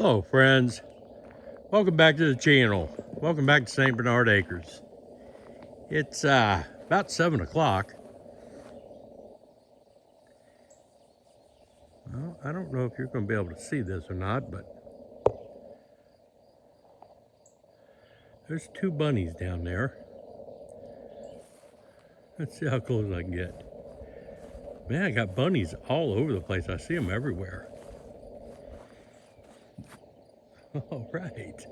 Hello friends, welcome back to the channel. Welcome back to St. Bernard Acres. It's about 7 o'clock. Well, I don't know if you're going to be able to see this or not, but there's two bunnies down there. Let's see how close I can get. Man, I got bunnies all over the place. I see them everywhere. All right.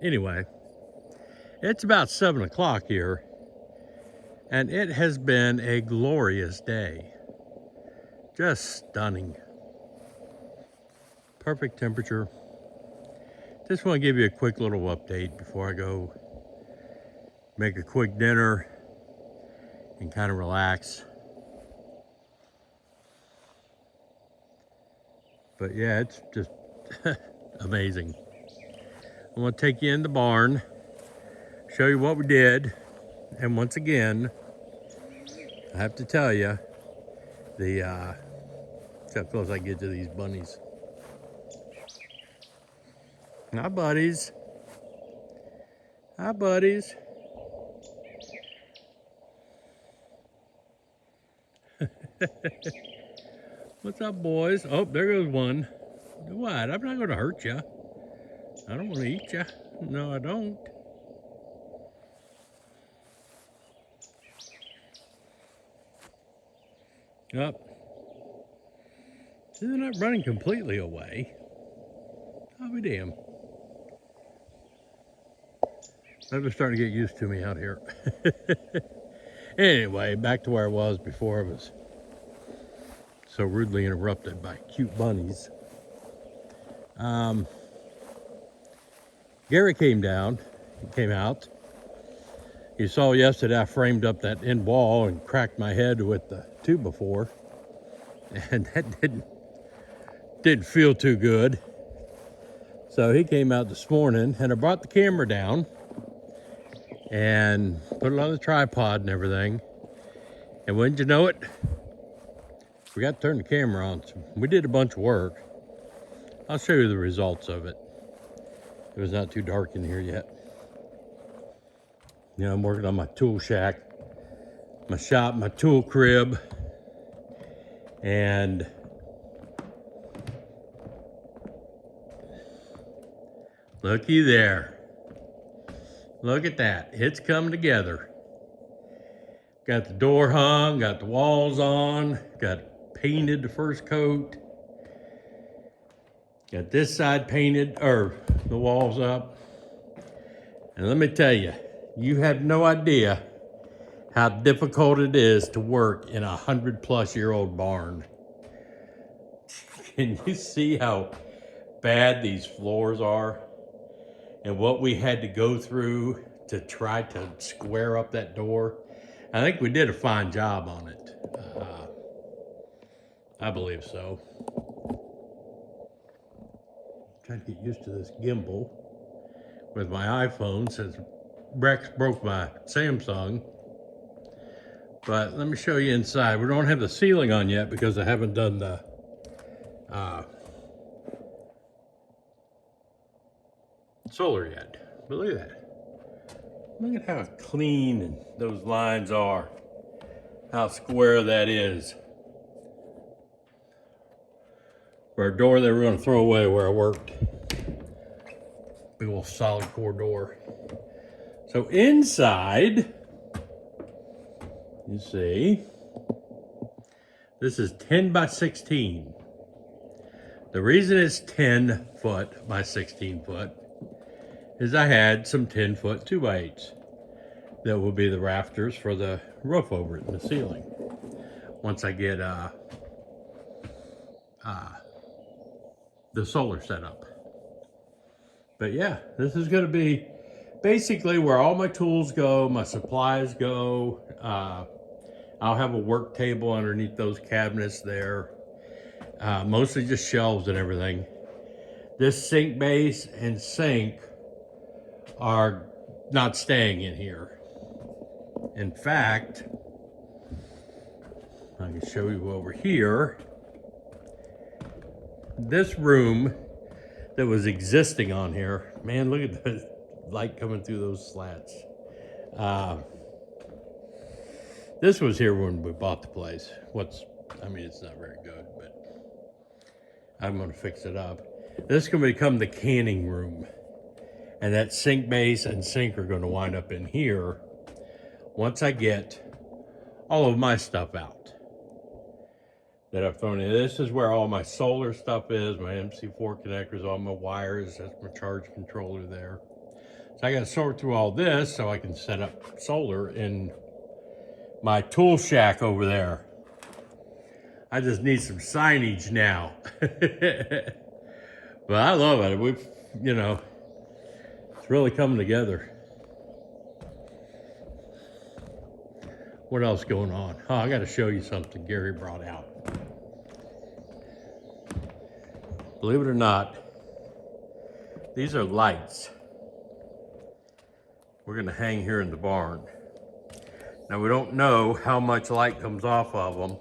Anyway, it's about 7 o'clock here, and it has been a glorious day. Just stunning. Perfect temperature. Just want to give you a quick little update before I go make a quick dinner and kind of relax. But yeah, it's just amazing. I want to take you in the barn, show you what we did, and once again, I have to tell you, see how close I get to these bunnies. Hi, buddies. Hi, buddies. What's up, boys? Oh, there goes one. What? I'm not going to hurt you. I don't want to eat you. No, I don't. Up. See, they're not running completely away. I'll be damned. They're starting to get used to me out here. Anyway, back to where I was before I was so rudely interrupted by cute bunnies. Gary came down, he came out. You saw yesterday I framed up that end wall and cracked my head with the 2x4, and that didn't feel too good. So he came out this morning, and I brought the camera down and put it on the tripod and everything. And wouldn't you know it, forgot to turn the camera on. So we did a bunch of work. I'll show you the results of it. It was not too dark in here yet. You know, I'm working on my tool shack, my shop, my tool crib, and looky there. Look at that. It's coming together. Got the door hung, got the walls on, got painted the first coat. Got this side painted, or the walls up. And let me tell you, you have no idea how difficult it is to work in a 100-plus-year-old barn. Can you see how bad these floors are? And what we had to go through to try to square up that door? I think we did a fine job on it. I believe so. Trying to get used to this gimbal with my iPhone since Rex broke my Samsung. But let me show you inside. We don't have the ceiling on yet because I haven't done the solar yet. But look at that. Look at how clean those lines are. How square that is. For a door they were going to throw away where I worked. Big old solid core door. So inside, you see, this is 10 by 16. The reason it's 10 foot by 16 foot is I had some 10-foot 2x8s that will be the rafters for the roof over it and the ceiling. Once I get the solar set up. But yeah, this is going to be basically where all my tools go, my supplies go. I'll have a work table underneath those cabinets there. Mostly just shelves and everything. This sink base and sink are not staying in here. In fact, I can show you over here. this room that was existing on here, man, look at the light coming through those slats. This was here when we bought the place. I mean, it's not very good, but I'm gonna fix it up. This is gonna become the canning room. And that sink base and sink are gonna wind up in here once I get all of my stuff out that I've thrown in. This is where all my solar stuff is, my MC4 connectors, all my wires, that's my charge controller there. So I gotta sort through all this so I can set up solar in my tool shack over there. I just need some signage now. But I love it. We've, it's really coming together. What else going on? Oh, I got to show you something Gary brought out. Believe it or not, these are lights we're going to hang here in the barn. Now, we don't know how much light comes off of them.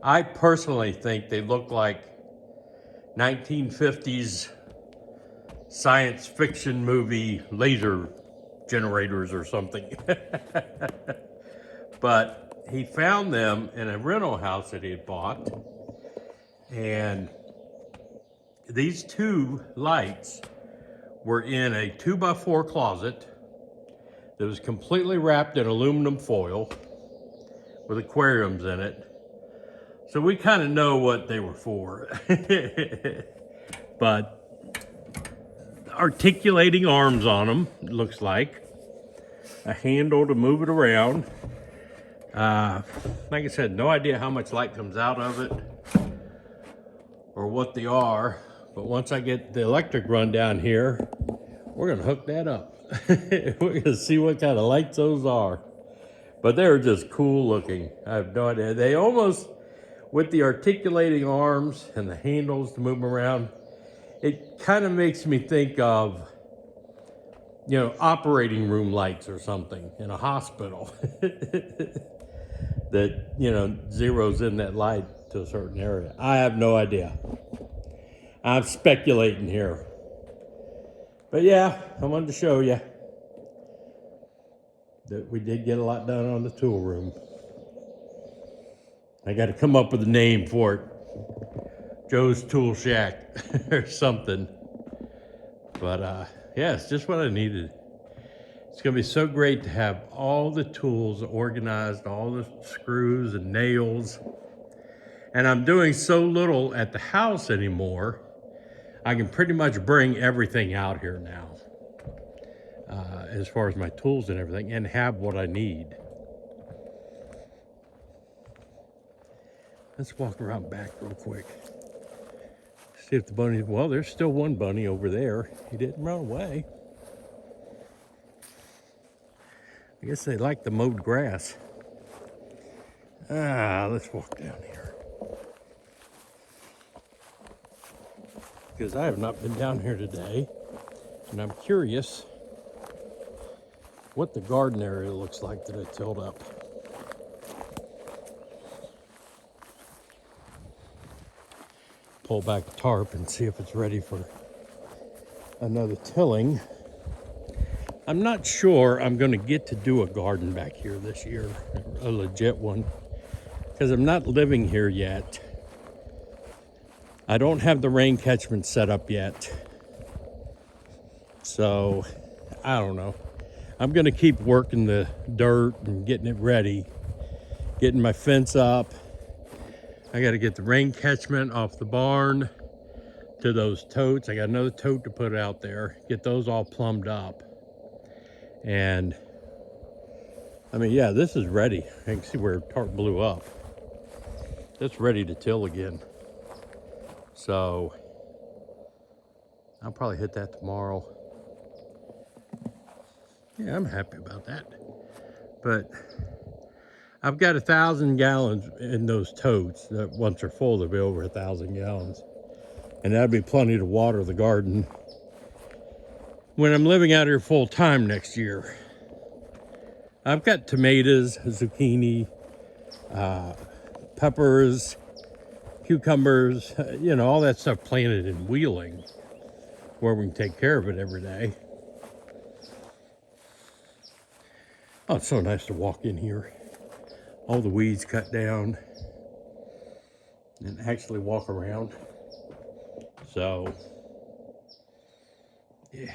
I personally think they look like 1950s science fiction movie laser generators or something. But he found them in a rental house that he had bought. And these two lights were in a 2x4 closet that was completely wrapped in aluminum foil with aquariums in it. So we kind of know what they were for. But articulating arms on them, it looks like. A handle to move it around. Like I said, no idea how much light comes out of it or what they are. But once I get the electric run down here, we're gonna hook that up. We're gonna see what kind of lights those are. But they're just cool looking. I have no idea. They almost, with the articulating arms and the handles to move them around, it kind of makes me think of, operating room lights or something in a hospital. That, zeroes in that light to a certain area. I have no idea. I'm speculating here. But yeah, I wanted to show you that we did get a lot done on the tool room. I got to come up with a name for it. Joe's Tool Shack or something. But yeah, it's just what I needed. It's gonna be so great to have all the tools organized, all the screws and nails. And I'm doing so little at the house anymore, I can pretty much bring everything out here now. As far as my tools and everything, and have what I need. Let's walk around back real quick. See if the bunny, well, there's still one bunny over there. He didn't run away. I guess they like the mowed grass. Let's walk down here. Because I have not been down here today. And I'm curious what the garden area looks like that I tilled up. Pull back the tarp and see if it's ready for another tilling. I'm not sure I'm going to get to do a garden back here this year, a legit one, because I'm not living here yet. I don't have the rain catchment set up yet. So, I don't know. I'm going to keep working the dirt and getting it ready, getting my fence up. I got to get the rain catchment off the barn to those totes. I got another tote to put out there, get those all plumbed up. And I mean, yeah, this is ready. I can see where tarp blew up. It's ready to till again. So I'll probably hit that tomorrow. Yeah, I'm happy about that. But I've got 1,000 gallons in those totes that once they're full, they'll be over 1,000 gallons. And that'll be plenty to water the garden when I'm living out here full time next year. I've got tomatoes, zucchini, peppers, cucumbers, you know, all that stuff planted in Wheeling, where we can take care of it every day. Oh, it's so nice to walk in here. All the weeds cut down and actually walk around. So, yeah.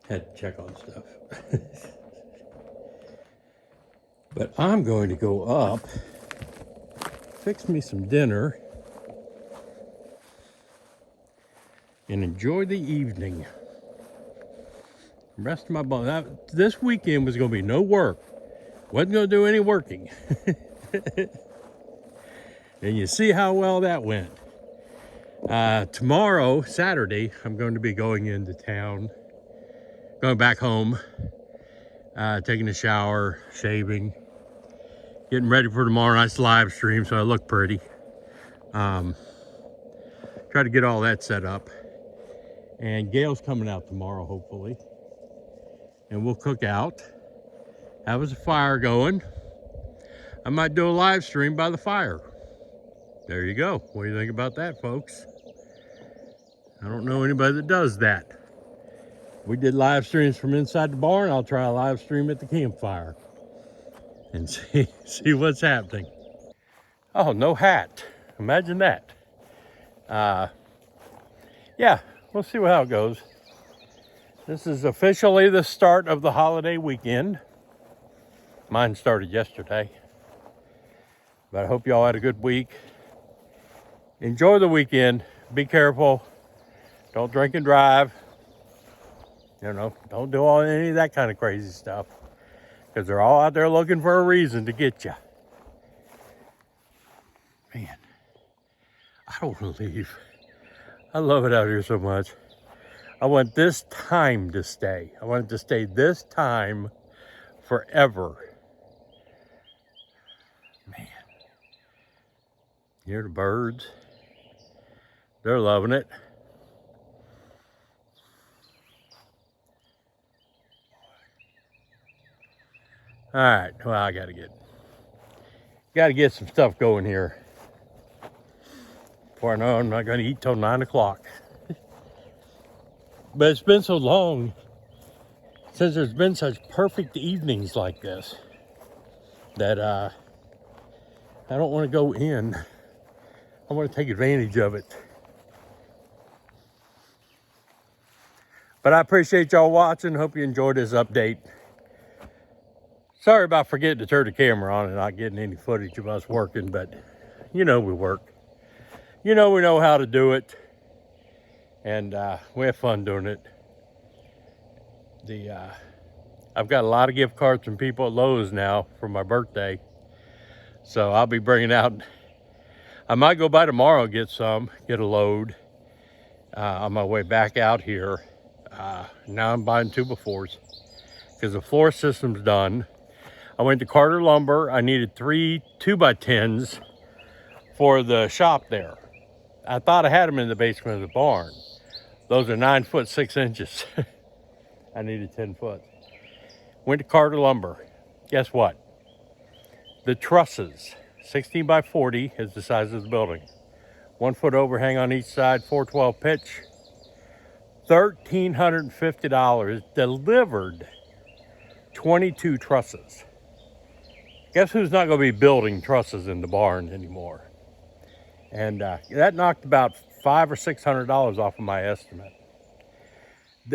Had to check on stuff. But I'm going to go up, fix me some dinner, and enjoy the evening. The rest of my body. This weekend was going to be no work. Wasn't going to do any working. And you see how well that went. Tomorrow, Saturday, I'm going to be going into town, going back home, taking a shower, shaving, getting ready for tomorrow night's live stream so I look pretty. Try to get all that set up. And Gail's coming out tomorrow, hopefully. And we'll cook out. Have us a fire going. I might do a live stream by the fire. There you go. What do you think about that, folks? I don't know anybody that does that. We did live streams from inside the barn. I'll try a live stream at the campfire and see what's happening. Oh, no hat. Imagine that. Yeah, we'll see how it goes. This is officially the start of the holiday weekend. Mine started yesterday. But I hope y'all had a good week. Enjoy the weekend. Be careful. Don't drink and drive. You know, don't do any of that kind of crazy stuff. Because they're all out there looking for a reason to get you. Man, I don't want to leave. I love it out here so much. I want this time to stay. I want it to stay this time forever. Man. You hear the birds? They're loving it. All right, well, I gotta get some stuff going here. Before I know, I'm not gonna eat till 9 o'clock. But it's been so long since there's been such perfect evenings like this that I don't want to go in. I want to take advantage of it. But I appreciate y'all watching. Hope you enjoyed this update. Sorry about forgetting to turn the camera on and not getting any footage of us working, but you know we work. You know we know how to do it. And we have fun doing it. I've got a lot of gift cards from people at Lowe's now for my birthday. So I'll be bringing out, I might go by tomorrow and get a load on my way back out here. Now I'm buying 2x4s because the floor system's done. I went to Carter Lumber. I needed 3 2x10s for the shop there. I thought I had them in the basement of the barn. Those are 9 foot 6 inches. I needed 10 foot. Went to Carter Lumber. Guess what? The trusses, 16 by 40 is the size of the building. 1 foot overhang on each side, 412 pitch. $1,350 delivered 22 trusses. Guess who's not going to be building trusses in the barn anymore? And that knocked about $500 or $600 off of my estimate.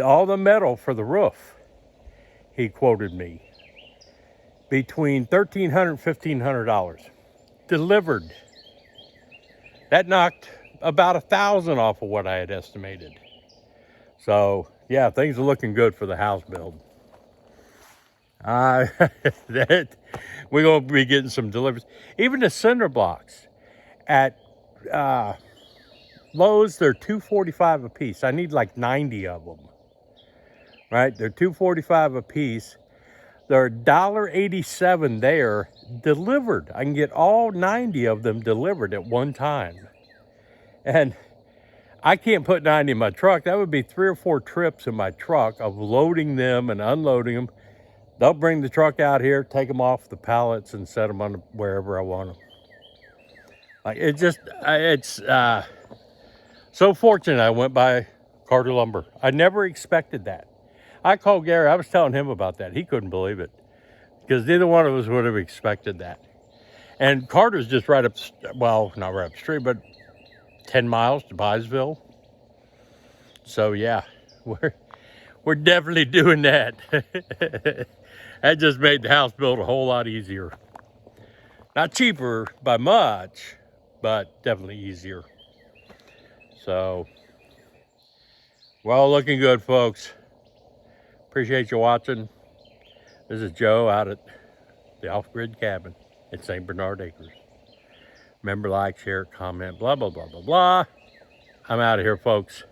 All the metal for the roof, he quoted me, between $1,300 and $1,500 delivered. That knocked about $1,000 off of what I had estimated. So yeah, things are looking good for the house build. We're going to be getting some deliveries. Even the cinder blocks at Lowe's, they're $245 a piece. I need like 90 of them. Right? They're $245 a piece. They're $1.87 there delivered. I can get all 90 of them delivered at one time. And I can't put 90 in my truck. That would be 3 or 4 trips in my truck of loading them and unloading them. They'll bring the truck out here, take them off the pallets, and set them on wherever I want them. Like it's so fortunate I went by Carter Lumber. I never expected that. I called Gary. I was telling him about that. He couldn't believe it because neither one of us would have expected that. And Carter's just right up, well, not right up the street, but 10 miles to Byesville. So yeah, we're definitely doing that. That just made the house build a whole lot easier. Not cheaper by much, but definitely easier. So, we're all looking good, folks. Appreciate you watching. This is Joe out at the off-grid cabin at St. Bernard Acres. Remember, like, share, comment, blah, blah, blah, blah, blah. I'm out of here, folks.